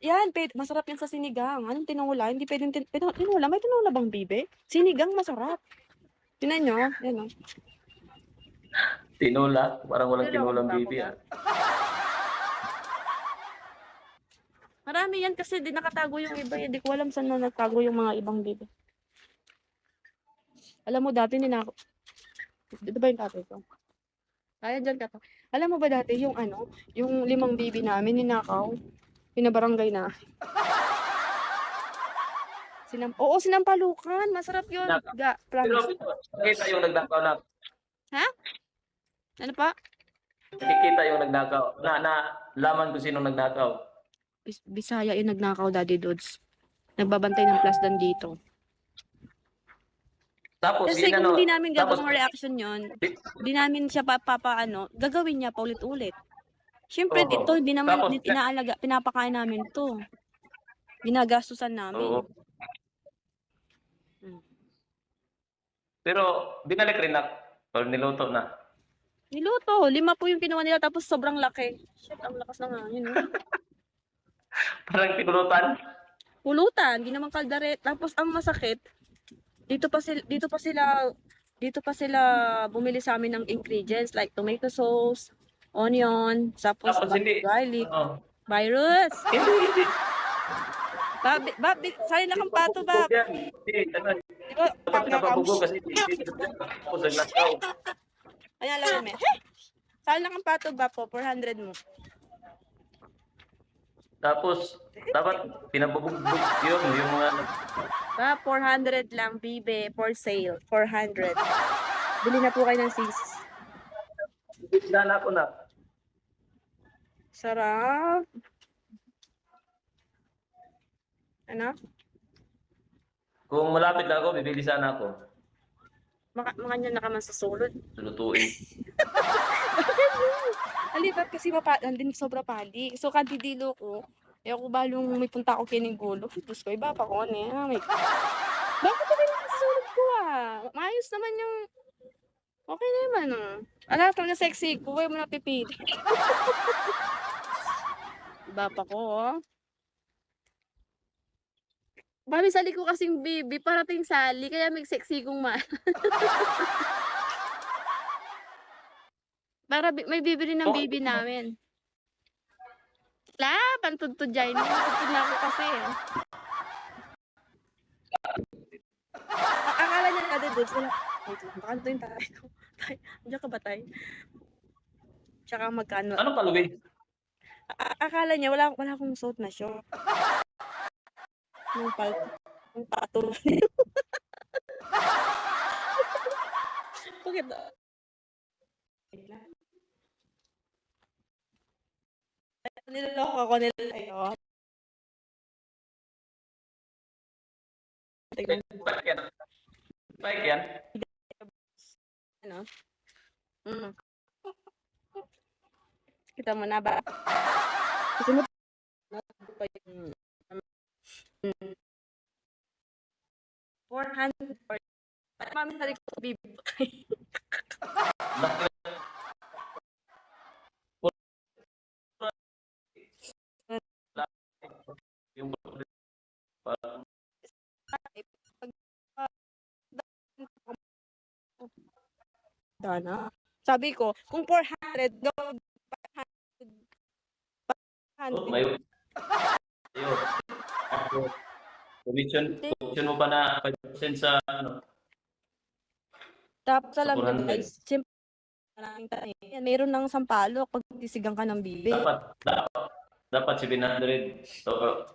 Yan, masarap yan sa sinigang. Anong tinola? Hindi pwedeng tinola. May tinola bang bibe? Sinigang masarap. Tingnan nyo. Yan o. Tinola? Parang walang tinolang bibi ah. Marami yan kasi di nakatago yung iba. Hindi ko alam saan na nagtago yung mga ibang bibe. Alam mo dati ninako. Dito ba yung tatay ko? Kaya dyan ka. Alam mo ba dati yung yung 5 bibi namin ninakaw? Pinabarangay na. Oo, sinampalukan. Masarap yun. Pero Promise. nakikita yung nagnakaw na. Ha? Ano pa? Nakikita yung nagnakaw. Laman ko sino nagnakaw. Bisaya yung nagnakaw, Daddy Dudes. Nagbabantay ng plasdan dito. Tapos, kasi kung hindi namin gagawang tapos, reaction yun, hindi namin siya gagawin niya paulit-ulit. Siyempre, dito, hindi naman tapos, inaalaga, pinapakain namin to. Ginagastusan namin. Oo. Pero, binalik rin na, or niluto na. Niluto. 5 po yung kinuha nila, tapos sobrang laki. Shit, ang lakas ng hangin. Parang pinulutan. Pulutan, di naman kaldaret. Tapos ang masakit, dito pa sila bumili sa amin ng ingredients like tomato sauce, onion, tapos garlic, virus. Hindi. Babi, sali na kang pato, Bab. Di ba? Dapat pinapabugo kasi Ayan, lawin mo. Sali na kang pato, Bab po, 400 mo. Tapos, dapat pinapabugo yung mga... 400 lang, bibe, for sale, 400. Bili na po kayo ng sis. Dala ko na. Sarap. Ano? Kung malapit lang ako, bibili sana ako. Makanya na ka man sa sulod. Lutuin. Alibat kasi andin sobra pali. So, kadidilo ko. Eh ako balong may punta ako kining gulo. Tapos ko, iba pa ko bakit ka rin nakasulod ko Maayos naman yung... Okay naman Alam ka na sexy ko. Huwag mo na pipili. Iba pa ko Mami, sali ko kasing bibi, parating sali, kaya may sexy kong Para may bibili ng bibi namin. Pantudtod dyan. Pantudtod na ako kasi Akala niya na din, wala. Wait lang, baka yung tatay ko. Andiyan ka ba tayo? Tsaka magkano. Anong kaluwi? Akala niya, wala akong suot na short. Yung pato. Bakit? Niloloko ako nila sa'yo. Bike yan? Ano? Kita mo na ba? Gusto mo pa yung 400 or mami sa ko bibigay. Yung Dana. Sabi ko, kung 400, go 500. may commission mo pa na 5% sa Tapos alam niyo guys, siyempre meron ng sampalok pag tisigang ka ng bibi. Dapat 700.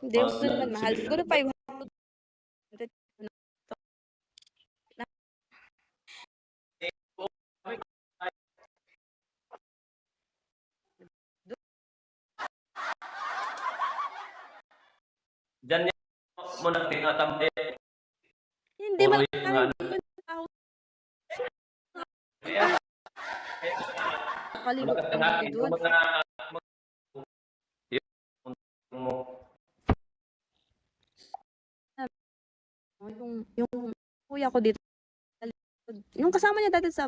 Hindi, gusto naman mahal. Siguro 500. Diyan mo na tinatambay. Hindi man yung kuya ko dito yung kasama niya dati sa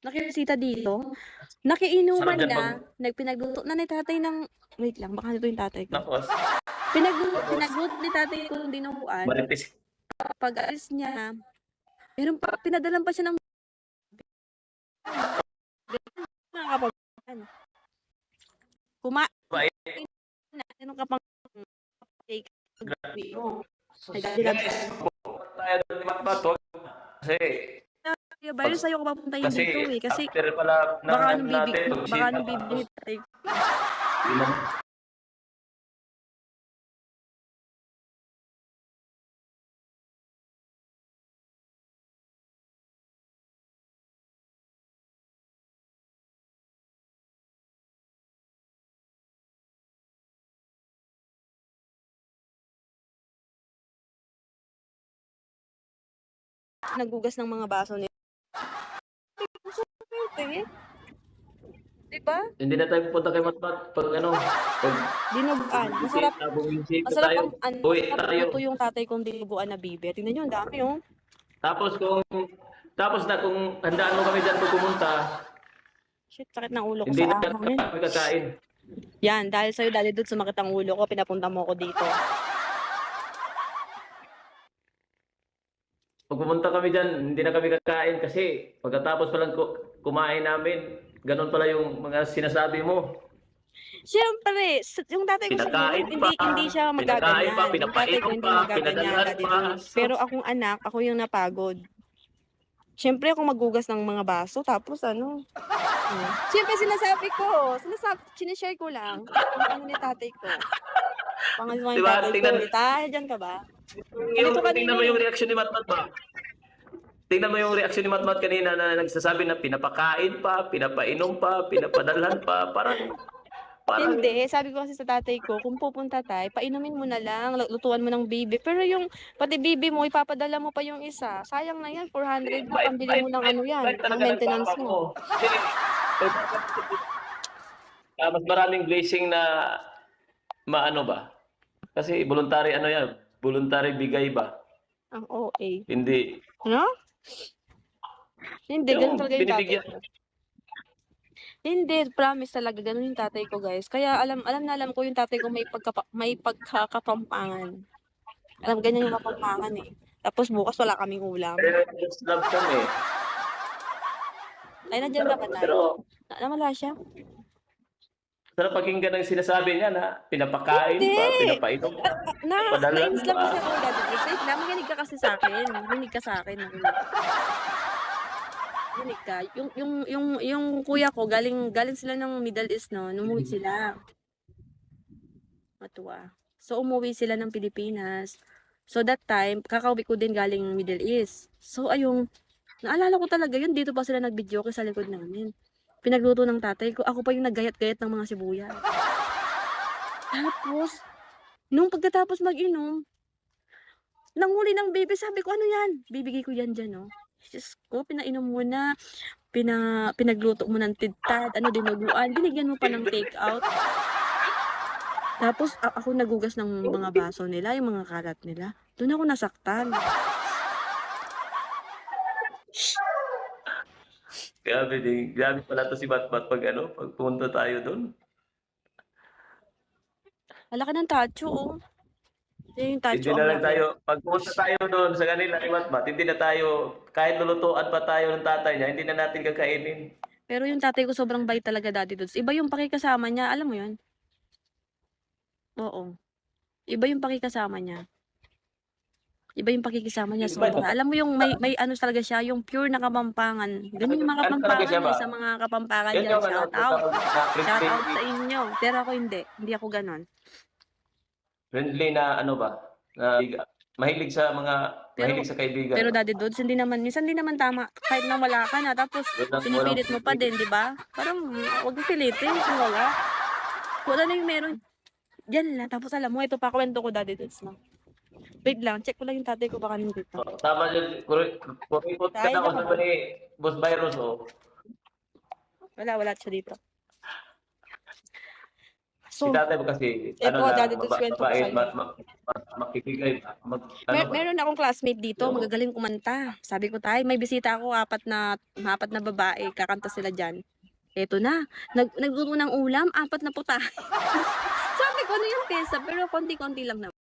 nakibisita dito, Sarap nakiinuman dyan na, pag pinagluto na ni tatay ng wait lang baka nito yung tatay ko. tapos tapos Pinagluto ni tatay ko ng dinuguan, marites. pag-alis niya, meron pa pinadalhan pa siya ng nakakapag kumain na, meron ka pang cake. Oh, may dadilag pa. Tayo doon ni Matmat, wag. Kasi Kaya Byron, sa'yo ko papuntahin kasi dito eh, kasi after pala ng baka ano anong natin, baka anong bibig ni tatay ko. Nagugas ng mga baso nila. Diba? Hindi na tayo pupunta kay Matmat pag ano, pag Dinuguan. Masarap. bumisita Masarap tayo. ang ano, Uwi masarap tayo. luto yung tatay kong dinuguan na bibe. Tingnan nyo, ang dami oh. Tapos na kung handaan mo kami dyan kung pumunta, Shit, sakit ng ulo ko hindi sa na ahangin. kami kakain. Yan, dahil sa'yo, dahil doon sumakit ang ulo ko, pinapunta mo ko dito. Pag pumunta kami dyan, hindi na kami kakain kasi pagkatapos pa lang kumain namin, ganun pala yung mga sinasabi mo. Siyempre, yung tatay ko siguro, Pinakain pa, hindi siya pinakain pa, magaganyan. Yung tatay ko pinapainom hindi pa, magaganyan, pinadalhan daddy pa. dudes. Pero akong anak, ako yung napagod. Siyempre ako magugas ng mga baso, tapos ano. Siyempre sinishare ko lang, yung ano ni tatay ko. Pangalawa yung Diba? tatay ko, tayo dyan ka ba? Ganito kanina Tingnan mo yung eh. reaksyon ni Matmat ba? Tingnan mo yung reaksyon ni Matmat kanina na nagsasabi na pinapakain pa, pinapainom pa, pinapadalhan pa, parang Hindi, sabi ko kasi sa tatay ko, kung pupunta tayo, painumin mo na lang, lutuan mo ng bibi. Pero yung pati bibi mo, ipapadala mo pa yung isa. Sayang na yan, 400 na, pambili mo ng ano yan, bait ng talaga ng maintenance papa mo. mo. Kasi, mas maraming blessing na maano ba? Kasi voluntary ano yan, voluntary bigay ba? Ang OA. Hindi. Ano? Hindi, ganun Yung talaga yung tatay binibigyan. ko. Hindi, promise talaga, ganun yung tatay ko, guys. Kaya alam ko yung tatay ko may pagkakapampangan. Alam, ganyan yung kapampangan eh. Tapos bukas wala kaming ulam. Just love kami. Ay, nandiyan ba ka na? Pero, Wala siya? sarap pakinggan ang sinasabi niya na pinapakain pa, Hindi! pinapainom pa, pinapadalhan Nainis lang pa. kasi ako dati. Wait lang, makinig ka kasi sa akin. Makinig ka sa akin. Makinig ka. Yung kuya ko, galing sila ng Middle East, no? Umuwi sila. Matuwa. So, umuwi sila ng Pilipinas. So, that time, kakauwi ko din galing Middle East. So, ayun, naalala ko talaga yun. Dito pa sila nag-videoke sa likod namin. Pinagluto ng tatay ko. Ako pa yung naggayat-gayat ng mga sibuyas. Tapos, nung pagkatapos mag-inom, nanghuli ng baby, sabi ko, ano yan? Bibigay ko yan dyan, no? Diyos ko, pinainom mo na, pinagluto mo ng tidtad, dinuguan, binigyan mo pa ng take out. Tapos, ako nagugas ng mga baso nila, yung mga kalat nila. Doon ako nasaktan. Grabe pala to si Batbat pag pumunta tayo doon. Alaki ng tacho, oh. Yung tacho, Hindi na lang tayo, pag pumunta tayo doon sa kanila ni Batbat, hindi na tayo, kahit lulutuan pa tayo ng tatay niya, hindi na natin kakainin. Pero yung tatay ko sobrang bait talaga dati doon. Iba yung pakikasama niya, alam mo yun? Oo. Iba yung pakikasama niya. Iba yung pakikisama niya, sobra. Alam mo yung may ano talaga siya, yung pure na Kapampangan. Ganun yung mga Kapampangan sa mga Kapampangan dyan. Shout out. Shout out sa inyo. Pero ako hindi. Hindi ako ganon. Friendly na ba? Na mahilig sa kaibigan. Pero Daddy Dudes, minsan hindi naman tama. Kahit na wala ka na, tapos pinipilit mo pa din, di ba? Parang, huwag mo pilitin kung wala. Wala na yung meron. Yan lang. Tapos alam mo, ito pa kwento ko, Daddy Dudes, no? Wait lang, check ko lang yung tatay ko baka nandito. Tama yun. Kurikot ka na ako sa ni Boss Virus, oh. Wala siya dito. So, si tatay mo kasi, Daddy Dudes, kwento ko sa'yo. makibigay, ano ba? Meron akong classmate dito, Oo. magagaling kumanta. Sabi ko, "Tay, may bisita ako, apat na babae, kakanta sila diyan." Eto na, nagluto ng ulam, 4 na putahe. Sabi ko, "Ano yung pyesa?" Pero konti-konti lang naman.